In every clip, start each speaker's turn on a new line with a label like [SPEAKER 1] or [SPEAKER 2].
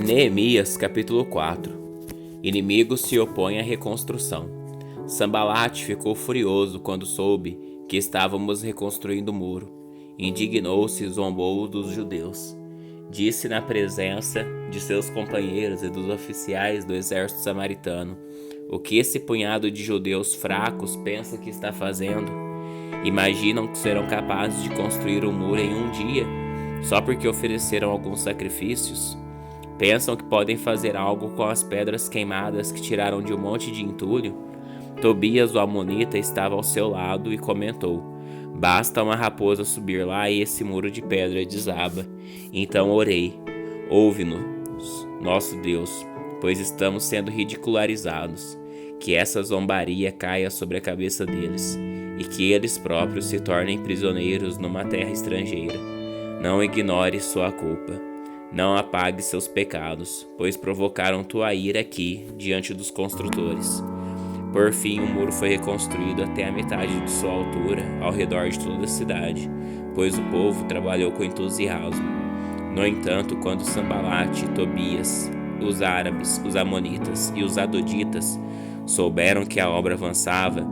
[SPEAKER 1] Neemias capítulo 4. Inimigos se opõem à reconstrução. Sanbalate ficou furioso quando soube que estávamos reconstruindo o muro. Indignou-se e zombou dos judeus. Disse na presença de seus companheiros e dos oficiais do exército samaritano: o que esse punhado de judeus fracos pensa que está fazendo? Imaginam que serão capazes de construir o muro em um dia, só porque ofereceram alguns sacrifícios? Pensam que podem fazer algo com as pedras queimadas que tiraram de um monte de entulho? Tobias, o amonita, estava ao seu lado e comentou: basta uma raposa subir lá e esse muro de pedra desaba. Então orei: ouve-nos, nosso Deus, pois estamos sendo ridicularizados. Que essa zombaria caia sobre a cabeça deles e que eles próprios se tornem prisioneiros numa terra estrangeira. Não ignore sua culpa. Não apague seus pecados, pois provocaram tua ira aqui, diante dos construtores. Por fim, o muro foi reconstruído até a metade de sua altura, ao redor de toda a cidade, pois o povo trabalhou com entusiasmo. No entanto, quando Sanbalate, Tobias, os árabes, os amonitas e os adoditas souberam que a obra avançava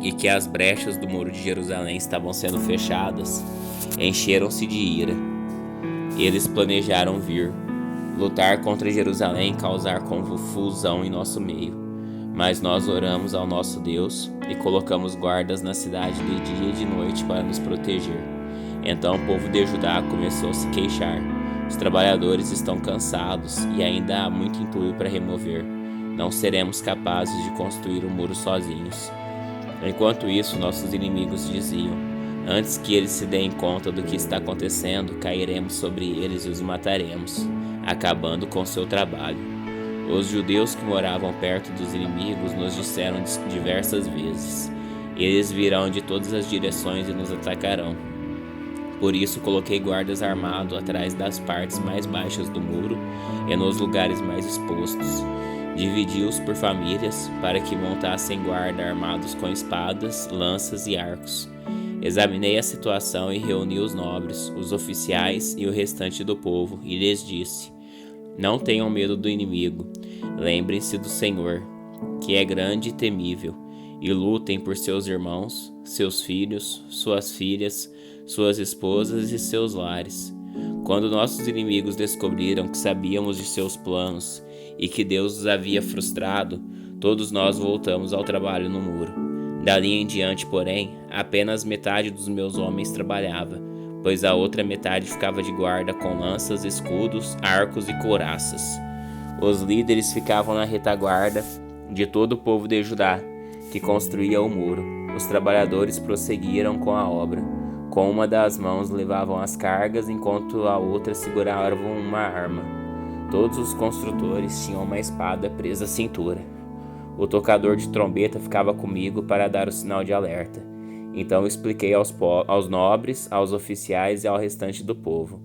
[SPEAKER 1] e que as brechas do muro de Jerusalém estavam sendo fechadas, encheram-se de ira. Eles planejaram vir, lutar contra Jerusalém e causar confusão em nosso meio. Mas nós oramos ao nosso Deus e colocamos guardas na cidade de dia e de noite para nos proteger. Então o povo de Judá começou a se queixar: os trabalhadores estão cansados e ainda há muito entulho para remover. Não seremos capazes de construir o muro sozinhos. Enquanto isso, nossos inimigos diziam: antes que eles se deem conta do que está acontecendo, cairemos sobre eles e os mataremos, acabando com seu trabalho. Os judeus que moravam perto dos inimigos nos disseram diversas vezes: eles virão de todas as direções e nos atacarão. Por isso coloquei guardas armados atrás das partes mais baixas do muro e nos lugares mais expostos. Dividi-os por famílias para que montassem guarda armados com espadas, lanças e arcos. Examinei a situação e reuni os nobres, os oficiais e o restante do povo, e lhes disse: não tenham medo do inimigo. Lembrem-se do Senhor, que é grande e temível, e lutem por seus irmãos, seus filhos, suas filhas, suas esposas e seus lares. Quando nossos inimigos descobriram que sabíamos de seus planos e que Deus os havia frustrado, todos nós voltamos ao trabalho no muro. Dali em diante, porém, apenas metade dos meus homens trabalhava, pois a outra metade ficava de guarda com lanças, escudos, arcos e couraças. Os líderes ficavam na retaguarda de todo o povo de Judá, que construía o muro. Os trabalhadores prosseguiram com a obra. Com uma das mãos levavam as cargas, enquanto a outra seguravam uma arma. Todos os construtores tinham uma espada presa à cintura. O tocador de trombeta ficava comigo para dar o sinal de alerta. Então expliquei aos nobres, aos oficiais e ao restante do povo: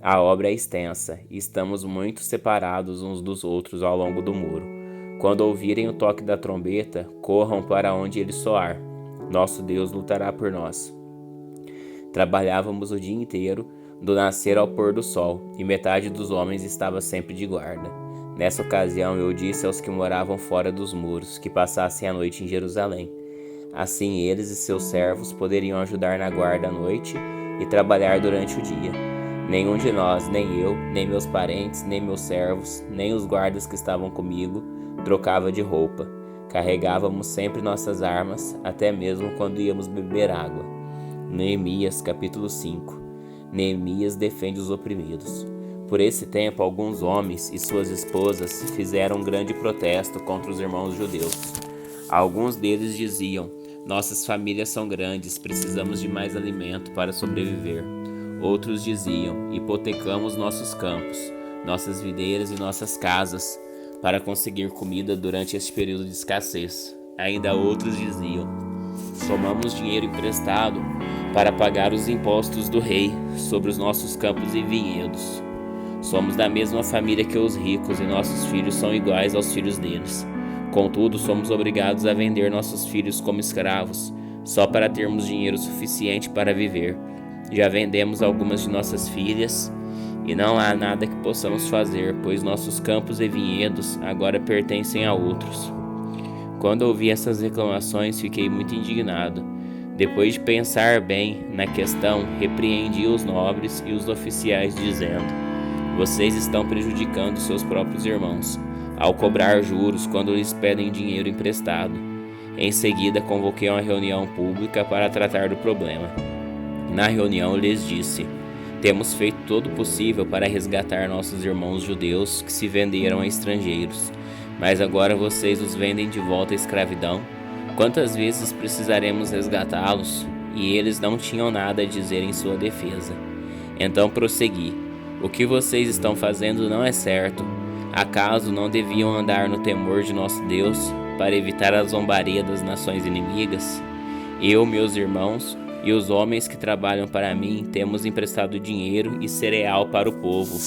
[SPEAKER 1] a obra é extensa e estamos muito separados uns dos outros ao longo do muro. Quando ouvirem o toque da trombeta, corram para onde ele soar. Nosso Deus lutará por nós. Trabalhávamos o dia inteiro, do nascer ao pôr do sol, e metade dos homens estava sempre de guarda. Nessa ocasião eu disse aos que moravam fora dos muros que passassem a noite em Jerusalém. Assim eles e seus servos poderiam ajudar na guarda à noite e trabalhar durante o dia. Nenhum de nós, nem eu, nem meus parentes, nem meus servos, nem os guardas que estavam comigo, trocava de roupa. Carregávamos sempre nossas armas, até mesmo quando íamos beber água. Neemias capítulo 5. Neemias defende os oprimidos. Por esse tempo, alguns homens e suas esposas fizeram um grande protesto contra os irmãos judeus. Alguns deles diziam: nossas famílias são grandes, precisamos de mais alimento para sobreviver. Outros diziam: hipotecamos nossos campos, nossas videiras e nossas casas para conseguir comida durante este período de escassez. Ainda outros diziam: tomamos dinheiro emprestado para pagar os impostos do rei sobre os nossos campos e vinhedos. Somos da mesma família que os ricos e nossos filhos são iguais aos filhos deles. Contudo, somos obrigados a vender nossos filhos como escravos, só para termos dinheiro suficiente para viver. Já vendemos algumas de nossas filhas e não há nada que possamos fazer, pois nossos campos e vinhedos agora pertencem a outros. Quando ouvi essas reclamações, fiquei muito indignado. Depois de pensar bem na questão, repreendi os nobres e os oficiais, dizendo: vocês estão prejudicando seus próprios irmãos ao cobrar juros quando lhes pedem dinheiro emprestado. Em seguida, convoquei uma reunião pública para tratar do problema. Na reunião, lhes disse: temos feito todo o possível para resgatar nossos irmãos judeus que se venderam a estrangeiros, mas agora vocês os vendem de volta à escravidão. Quantas vezes precisaremos resgatá-los? E eles não tinham nada a dizer em sua defesa. Então prossegui: o que vocês estão fazendo não é certo. Acaso não deviam andar no temor de nosso Deus para evitar a zombaria das nações inimigas? Eu, meus irmãos e os homens que trabalham para mim temos emprestado dinheiro e cereal para o povo.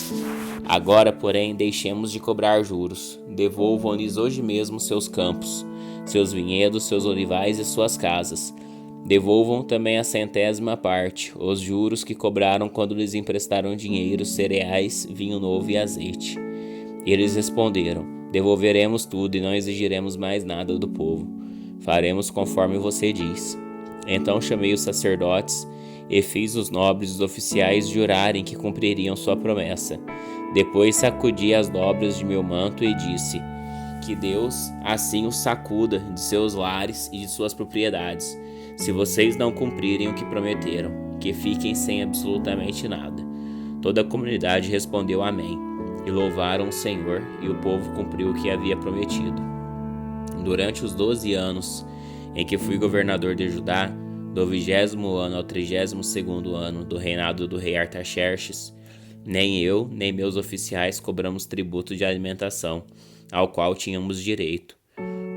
[SPEAKER 1] Agora, porém, deixemos de cobrar juros. Devolvam-lhes hoje mesmo seus campos, seus vinhedos, seus olivais e suas casas. Devolvam também a 100ª parte, os juros que cobraram quando lhes emprestaram dinheiro, cereais, vinho novo e azeite. Eles responderam: devolveremos tudo e não exigiremos mais nada do povo. Faremos conforme você diz. Então chamei os sacerdotes e fiz os nobres e os oficiais jurarem que cumpririam sua promessa. Depois sacudi as dobras de meu manto e disse: que Deus assim os sacuda de seus lares e de suas propriedades, se vocês não cumprirem o que prometeram, que fiquem sem absolutamente nada. Toda a comunidade respondeu amém, e louvaram o Senhor, e o povo cumpriu o que havia prometido. Durante os 12 anos em que fui governador de Judá, do 20º ano ao 32º ano do reinado do rei Artaxerxes, nem eu, nem meus oficiais cobramos tributo de alimentação, ao qual tínhamos direito.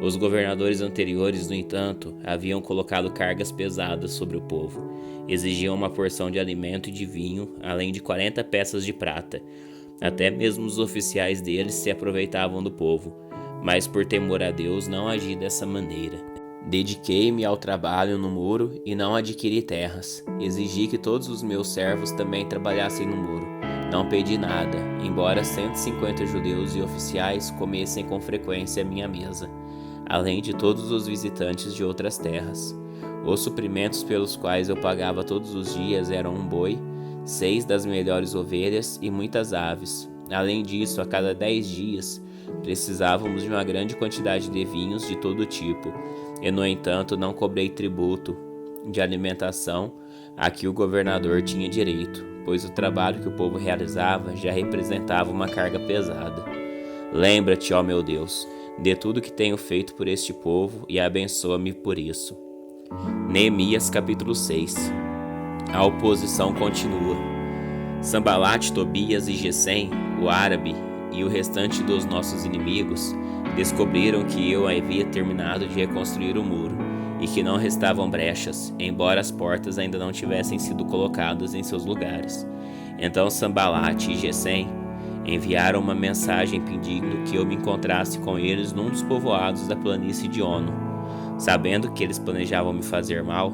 [SPEAKER 1] Os governadores anteriores, no entanto, haviam colocado cargas pesadas sobre o povo. Exigiam uma porção de alimento e de vinho, além de 40 peças de prata. Até mesmo os oficiais deles se aproveitavam do povo, mas por temor a Deus não agi dessa maneira. Dediquei-me ao trabalho no muro e não adquiri terras. Exigi que todos os meus servos também trabalhassem no muro. Não pedi nada, embora 150 judeus e oficiais comessem com frequência à minha mesa, além de todos os visitantes de outras terras. Os suprimentos pelos quais eu pagava todos os dias eram um boi, 6 das melhores ovelhas e muitas aves. Além disso, a cada 10 dias, precisávamos de uma grande quantidade de vinhos de todo tipo, e no entanto não cobrei tributo de alimentação a que o governador tinha direito, pois o trabalho que o povo realizava já representava uma carga pesada. Lembra-te, ó meu Deus, de tudo que tenho feito por este povo e abençoa-me por isso. Neemias capítulo 6. A oposição continua. Sanbalate, Tobias e Gesem, o árabe, e o restante dos nossos inimigos descobriram que eu havia terminado de reconstruir o muro e que não restavam brechas, embora as portas ainda não tivessem sido colocadas em seus lugares. Então Sanbalate e Gesem enviaram uma mensagem pedindo que eu me encontrasse com eles num dos povoados da planície de Ono. Sabendo que eles planejavam me fazer mal,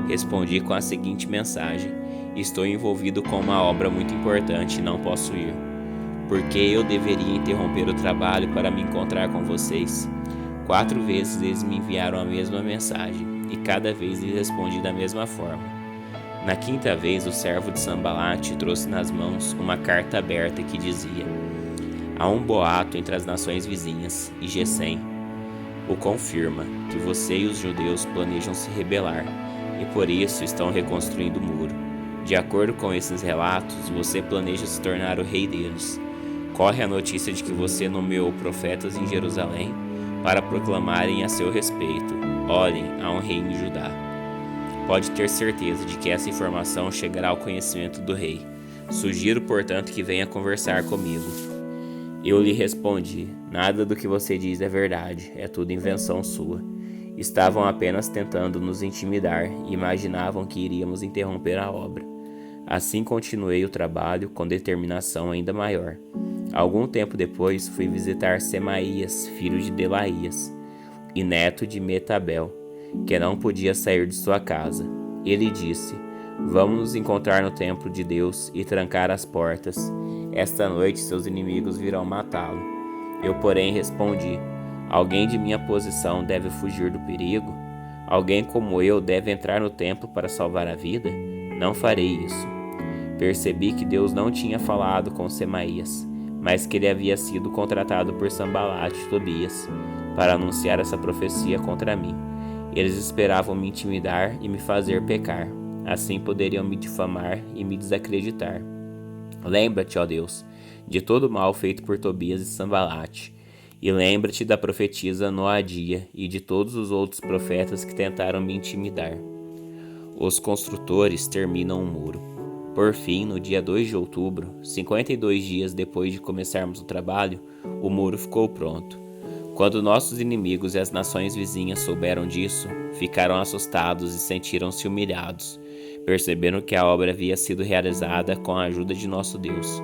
[SPEAKER 1] respondi com a seguinte mensagem: estou envolvido com uma obra muito importante e não posso ir. Por que eu deveria interromper o trabalho para me encontrar com vocês? 4 vezes eles me enviaram a mesma mensagem, e cada vez lhes respondi da mesma forma. Na 5ª vez, o servo de Sanbalate trouxe nas mãos uma carta aberta que dizia: há um boato entre as nações vizinhas, e Gesem o confirma, que você e os judeus planejam se rebelar, e por isso estão reconstruindo o muro. De acordo com esses relatos, você planeja se tornar o rei deles. Corre a notícia de que você nomeou profetas em Jerusalém para proclamarem a seu respeito: olhem, há um rei em Judá. Pode ter certeza de que essa informação chegará ao conhecimento do rei. Sugiro, portanto, que venha conversar comigo. Eu lhe respondi: nada do que você diz é verdade, é tudo invenção sua. Estavam apenas tentando nos intimidar e imaginavam que iríamos interromper a obra. Assim continuei o trabalho com determinação ainda maior. Algum tempo depois fui visitar Semaías, filho de Delaías, e neto de Metabel, que não podia sair de sua casa. Ele disse: vamos nos encontrar no templo de Deus e trancar as portas, Esta noite seus inimigos virão matá-lo. Eu, porém, respondi: alguém de minha posição deve fugir do perigo? Alguém como eu deve entrar no templo para salvar a vida? Não farei isso. Percebi que Deus não tinha falado com Semaías, mas que ele havia sido contratado por Sambalate e Tobias para anunciar essa profecia contra mim. Eles esperavam me intimidar e me fazer pecar. Assim poderiam me difamar e me desacreditar. Lembra-te, ó Deus, de todo o mal feito por Tobias e Sambalate, e lembra-te da profetisa Noadia e de todos os outros profetas que tentaram me intimidar. Os construtores terminam o muro. Por fim, no dia 2 de outubro, 52 dias depois de começarmos o trabalho, o muro ficou pronto. Quando nossos inimigos e as nações vizinhas souberam disso, ficaram assustados e sentiram-se humilhados, percebendo que a obra havia sido realizada com a ajuda de nosso Deus.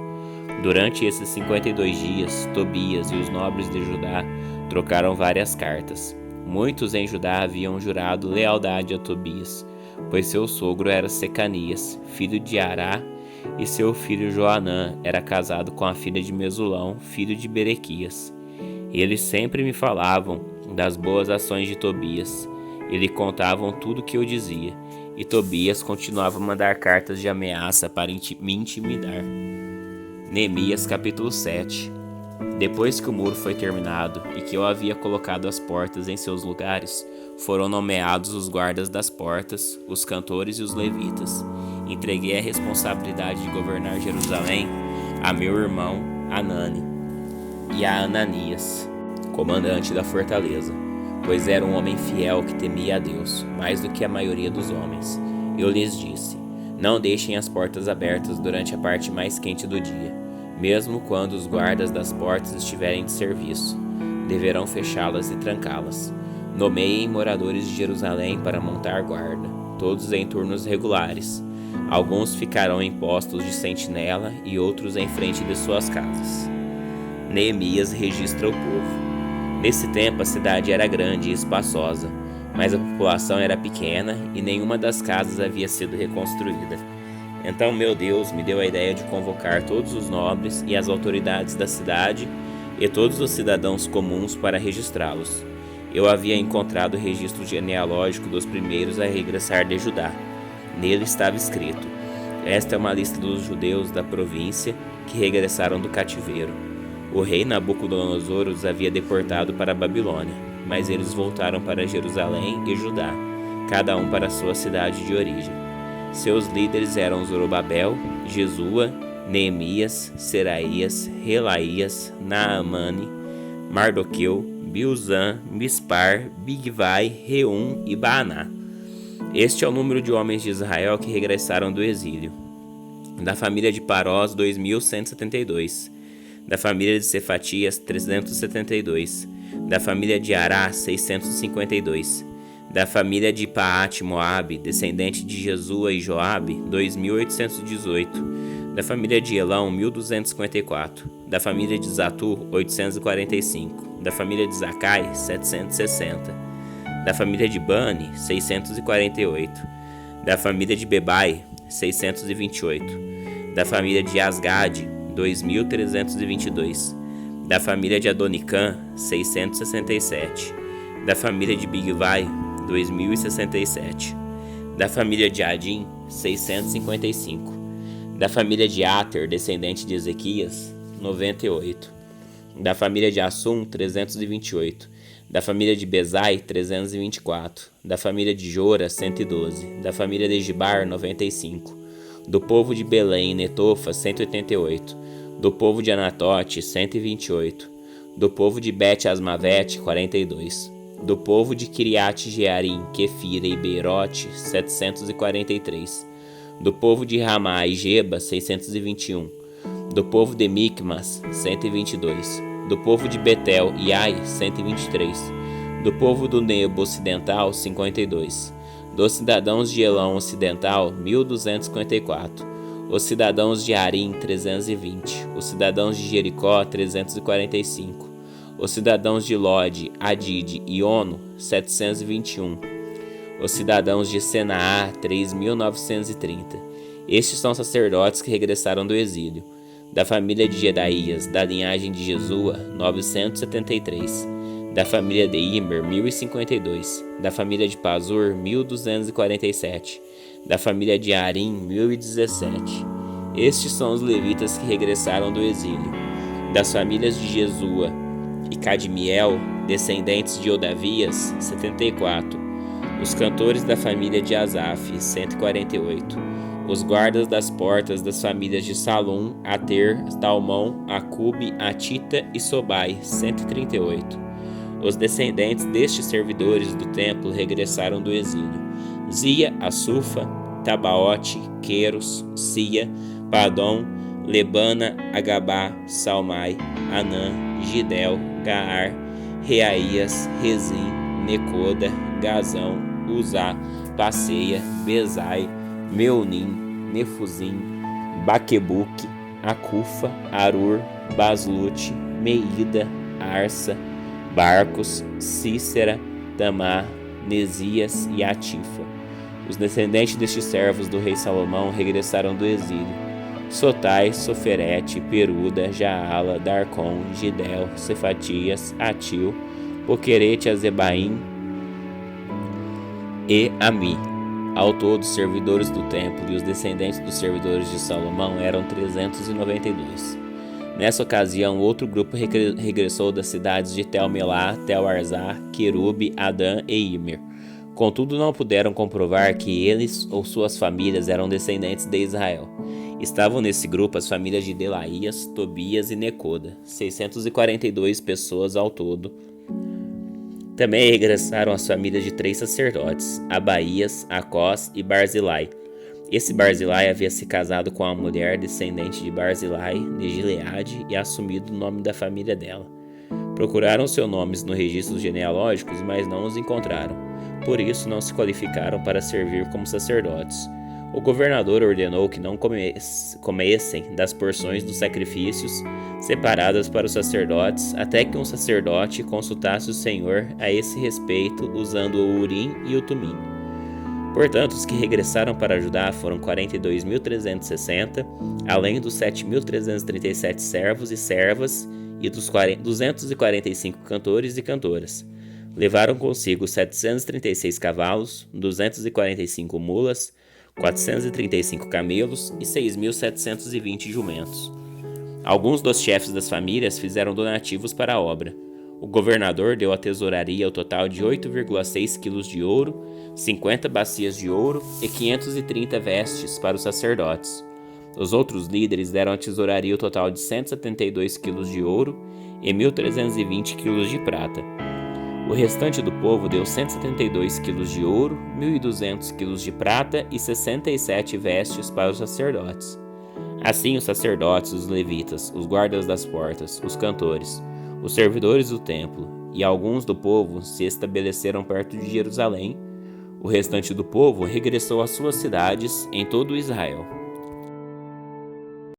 [SPEAKER 1] Durante esses 52 dias, Tobias e os nobres de Judá trocaram várias cartas. Muitos em Judá haviam jurado lealdade a Tobias, pois seu sogro era Secanias, filho de Ará, e seu filho Joanã era casado com a filha de Mesulão, filho de Berequias. Eles sempre me falavam das boas ações de Tobias, e lhe contavam tudo o que eu dizia, e Tobias continuava a mandar cartas de ameaça para me intimidar. Neemias capítulo 7. Depois que o muro foi terminado e que eu havia colocado as portas em seus lugares, foram nomeados os guardas das portas, os cantores e os levitas. Entreguei a responsabilidade de governar Jerusalém a meu irmão Hanani e a Ananias, comandante da fortaleza, pois era um homem fiel que temia a Deus, mais do que a maioria dos homens. Eu lhes disse: não deixem as portas abertas durante a parte mais quente do dia, mesmo quando os guardas das portas estiverem de serviço. Deverão fechá-las e trancá-las. Nomeiem moradores de Jerusalém para montar guarda, todos em turnos regulares. Alguns ficarão em postos de sentinela e outros em frente de suas casas. Neemias registra o povo. Nesse tempo a cidade era grande e espaçosa, mas a população era pequena e nenhuma das casas havia sido reconstruída. Então meu Deus me deu a ideia de convocar todos os nobres e as autoridades da cidade e todos os cidadãos comuns para registrá-los. Eu havia encontrado o registro genealógico dos primeiros a regressar de Judá. Nele estava escrito: esta é uma lista dos judeus da província que regressaram do cativeiro. O rei Nabucodonosor os havia deportado para a Babilônia, mas eles voltaram para Jerusalém e Judá, cada um para sua cidade de origem. Seus líderes eram Zorobabel, Jesua, Neemias, Seraías, Relaías, Naamane, Mardoqueu, Bilzã, Mispar, Bigvai, Reum e Baaná. Este é o número de homens de Israel que regressaram do exílio. Da família de Parós, 2.172. Da família de Cefatias, 372. Da família de Ará, 652. Da família de Paate-Moabe, descendente de Jesua e Joabe, 2.818. Da família de Elão, 1.254. Da família de Zatu, 845. Da família de Zacai, 760. Da família de Bani, 648. Da família de Bebai, 628. Da família de Asgade, 2.322. Da família de Adonicã, 667. Da família de Bigvai, 2.067. Da família de Adim, 655. Da família de Ater, descendente de Ezequias, 98. Da família de Assum, 328. Da família de Bezai, 324. Da família de Jora, 112. Da família de Gibar, 95. Do povo de Belém e Netofa, 188. Do povo de Anatote, 128. Do povo de Bet-Asmavete, 42. Do povo de Kiriat Jearim, Quefira e Beirote, 743. Do povo de Ramá e Geba, 621. Do povo de Micmas, 122. Do povo de Betel e Ai, 123. Do povo do Nebo Ocidental, 52. Dos cidadãos de Elão Ocidental, 1.254. Os cidadãos de Arim, 320. Os cidadãos de Jericó, 345. Os cidadãos de Lode, Adide e Ono, 721. Os cidadãos de Senaá, 3.930. Estes são sacerdotes que regressaram do exílio. Da família de Jedaías, da linhagem de Jesua, 973. Da família de Imer, 1052. Da família de Pazur, 1247. Da família de Arim, 1017. Estes são os levitas que regressaram do exílio. Das famílias de Jesua e Cadmiel, descendentes de Odavias, 74. Os cantores da família de Asaf, 148. Os guardas das portas das famílias de Salum, Ater, Talmão, Acube, Atita e Sobai, 138. Os descendentes destes servidores do templo regressaram do exílio: Zia, Assufa, Tabaote, Queros, Sia, Padom, Lebana, Agabá, Salmai, Anã, Gidel, Gaar, Reaías, Rezim, Necoda, Gazão, Uzá, Passeia, Bezai, Meunim, Nefuzim, Baquebuque, Acufa, Arur, Baslute, Meida, Arsa, Barcos, Cícera, Tamar, Nesias e Atifa. Os descendentes destes servos do rei Salomão regressaram do exílio: Sotai, Soferete, Peruda, Jaala, Darcon, Gidel, Cefatias, Atil, Poquerete, Azebaim e Ami. Ao todo, os servidores do templo e os descendentes dos servidores de Salomão eram 392. Nessa ocasião, outro grupo regressou das cidades de Tel-Melá, Tel-Arzá, Querube, Adã e Imer. Contudo, não puderam comprovar que eles ou suas famílias eram descendentes de Israel. Estavam nesse grupo as famílias de Delaías, Tobias e Necoda, 642 pessoas ao todo. Também regressaram as famílias de 3 sacerdotes, Abaías, Acós e Barzilai. Esse Barzilai havia se casado com uma mulher descendente de Barzilai, de Gileade, e assumido o nome da família dela. Procuraram seus nomes nos registros genealógicos, mas não os encontraram. Por isso não se qualificaram para servir como sacerdotes. O governador ordenou que não comessem das porções dos sacrifícios separadas para os sacerdotes, até que um sacerdote consultasse o Senhor a esse respeito, usando o Urim e o Tumim. Portanto, os que regressaram para Judá foram 42.360, além dos 7.337 servos e servas e dos 245 cantores e cantoras. Levaram consigo 736 cavalos, 245 mulas, 435 camelos e 6.720 jumentos. Alguns dos chefes das famílias fizeram donativos para a obra. O governador deu à tesouraria o total de 8,6 quilos de ouro, 50 bacias de ouro e 530 vestes para os sacerdotes. Os outros líderes deram à tesouraria o total de 172 quilos de ouro e 1.320 quilos de prata. O restante do povo deu 172 quilos de ouro, 1.200 quilos de prata e 67 vestes para os sacerdotes. Assim, os sacerdotes, os levitas, os guardas das portas, os cantores, os servidores do templo e alguns do povo se estabeleceram perto de Jerusalém. O restante do povo regressou às suas cidades em todo Israel.